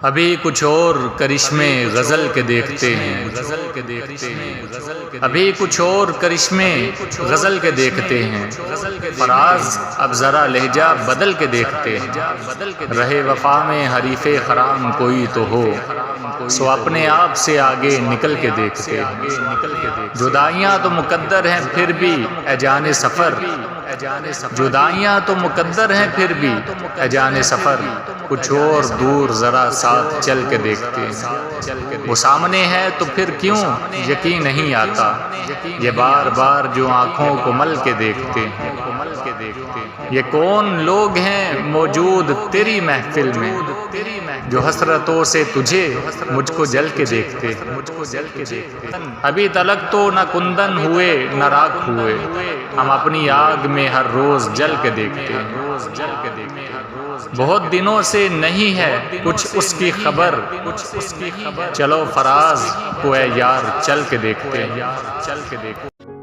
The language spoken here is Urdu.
ابھی کچھ اور کرشمے غزل کے دیکھتے ہیں، ابھی کچھ اور کرشمے غزل کے دیکھتے ہیں، فراز اب ذرا لہجہ بدل کے دیکھتے ہیں، رہے وفا میں حریف خرام کوئی تو ہو، سو اپنے آپ سے آگے نکل کے دیکھتے ہیں۔ جدائیاں تو مقدر ہیں پھر بھی اے جان سفر، جدائیاں تو مقدر ہیں پھر بھی اے جان سفر، کچھ اور دور ذرا ساتھ چل کے دیکھتے ہیں۔ وہ سامنے ہے تو پھر کیوں یقین نہیں آتا، یہ بار بار جو آنکھوں کو مل کے دیکھتے ہیں۔ یہ کون لوگ ہیں موجود تیری محفل میں، جو حسرتوں سے تجھے مجھ کو جل کے دیکھتے ہیں۔ ابھی تلک تو نہ کندن ہوئے نہ راکھ ہوئے، ہم اپنی آگ میں ہر روز جل کے دیکھتے ہیں۔ بہت دنوں سے نہیں ہے کچھ اس کی خبر، چلو فراز کو اے یار چل کے دیکھتے ہیں۔